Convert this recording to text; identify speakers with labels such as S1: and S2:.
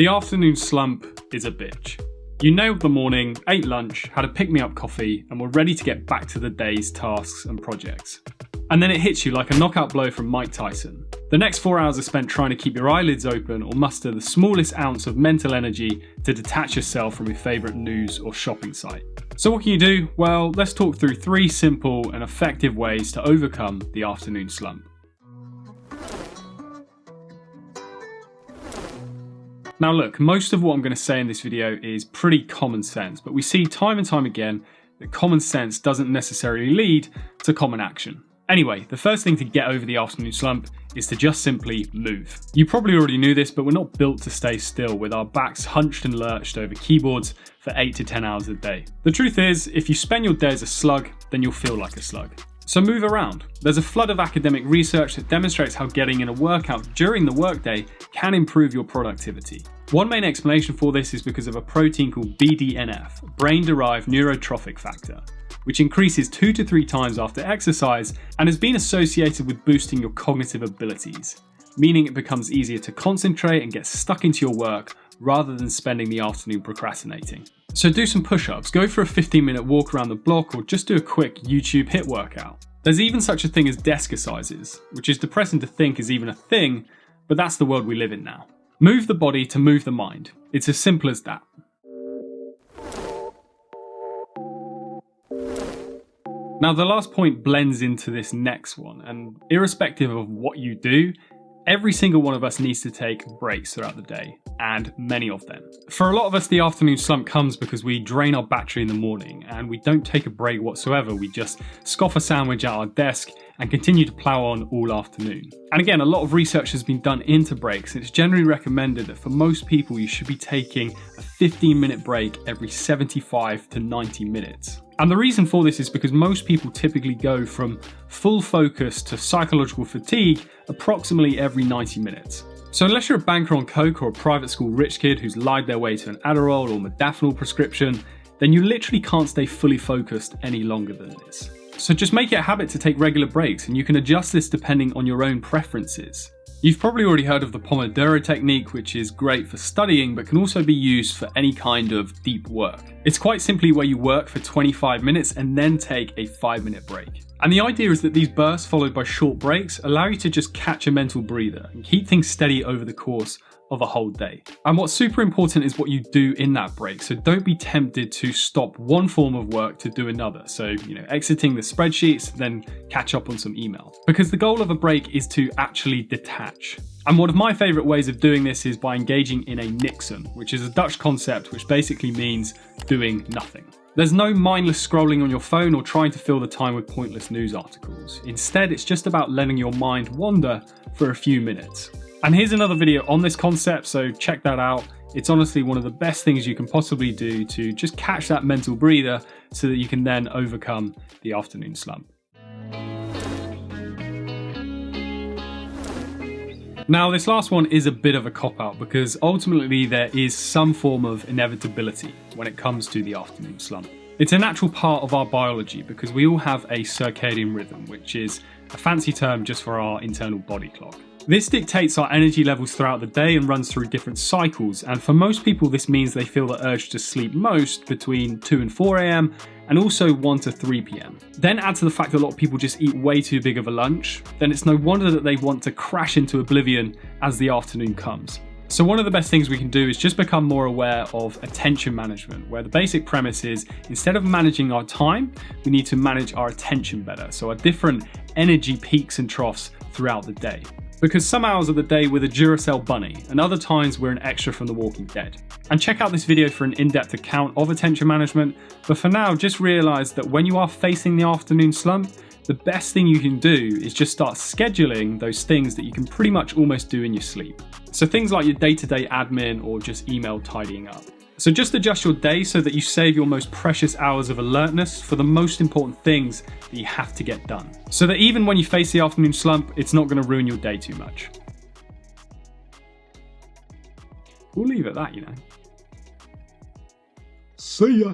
S1: The afternoon slump is a bitch. You nailed the morning, ate lunch, had a pick-me-up coffee, and were ready to get back to the day's tasks and projects. And then it hits you like a knockout blow from Mike Tyson. The next 4 hours are spent trying to keep your eyelids open or muster the smallest ounce of mental energy to detach yourself from your favourite news or shopping site. So what can you do? Well, let's talk through 3 simple and effective ways to overcome the afternoon slump. Now look, most of what I'm going to say in this video is pretty common sense, but we see time and time again that common sense doesn't necessarily lead to common action. Anyway, the first thing to get over the afternoon slump is to just simply move. You probably already knew this, but we're not built to stay still with our backs hunched and lurched over keyboards for 8 to 10 hours a day. The truth is, if you spend your day as a slug, then you'll feel like a slug. So move around. There's a flood of academic research that demonstrates how getting in a workout during the workday can improve your productivity. One main explanation for this is because of a protein called BDNF, brain-derived neurotrophic factor, which increases 2 to 3 times after exercise and has been associated with boosting your cognitive abilities, meaning it becomes easier to concentrate and get stuck into your work rather than spending the afternoon procrastinating. So do some push-ups, go for a 15-minute walk around the block, or just do a quick YouTube HIIT workout. There's even such a thing as desk exercises, which is depressing to think is even a thing, but that's the world we live in now. Move the body to move the mind. It's as simple as that. Now the last point blends into this next one, and irrespective of what you do, every single one of us needs to take breaks throughout the day, and many of them. For a lot of us, the afternoon slump comes because we drain our battery in the morning and we don't take a break whatsoever. We just scoff a sandwich at our desk and continue to plow on all afternoon. And again, a lot of research has been done into breaks. It's generally recommended that for most people, you should be taking a 15-minute break every 75 to 90 minutes. And the reason for this is because most people typically go from full focus to psychological fatigue approximately every 90 minutes. So unless you're a banker on coke or a private school rich kid who's lied their way to an Adderall or modafinil prescription, then you literally can't stay fully focused any longer than this. So just make it a habit to take regular breaks, and you can adjust this depending on your own preferences. You've probably already heard of the Pomodoro technique, which is great for studying, but can also be used for any kind of deep work. It's quite simply where you work for 25 minutes and then take a 5-minute break. And the idea is that these bursts followed by short breaks allow you to just catch a mental breather and keep things steady over the course of a whole day. And what's super important is what you do in that break. So don't be tempted to stop one form of work to do another. So, exiting the spreadsheets, then catch up on some email. Because the goal of a break is to actually detach. And one of my favorite ways of doing this is by engaging in a Nixon, which is a Dutch concept which basically means doing nothing. There's no mindless scrolling on your phone or trying to fill the time with pointless news articles. Instead, it's just about letting your mind wander for a few minutes. And here's another video on this concept, so check that out. It's honestly one of the best things you can possibly do to just catch that mental breather so that you can then overcome the afternoon slump. Now, this last one is a bit of a cop-out because ultimately there is some form of inevitability when it comes to the afternoon slump. It's a natural part of our biology because we all have a circadian rhythm, which is a fancy term just for our internal body clock. This dictates our energy levels throughout the day and runs through different cycles, and for most people this means they feel the urge to sleep most between 2 and 4 AM and also 1 to 3 PM. Then add to the fact that a lot of people just eat way too big of a lunch, then it's no wonder that they want to crash into oblivion as the afternoon comes. So one of the best things we can do is just become more aware of attention management, where the basic premise is instead of managing our time, we need to manage our attention better. So our different energy peaks and troughs throughout the day. Because some hours of the day we're the Duracell bunny, and other times we're an extra from The Walking Dead. And check out this video for an in-depth account of attention management, but for now just realise that when you are facing the afternoon slump, the best thing you can do is just start scheduling those things that you can pretty much almost do in your sleep. So things like your day-to-day admin or just email tidying up. So just adjust your day so that you save your most precious hours of alertness for the most important things that you have to get done. So that even when you face the afternoon slump, it's not going to ruin your day too much. We'll leave it at that, See ya.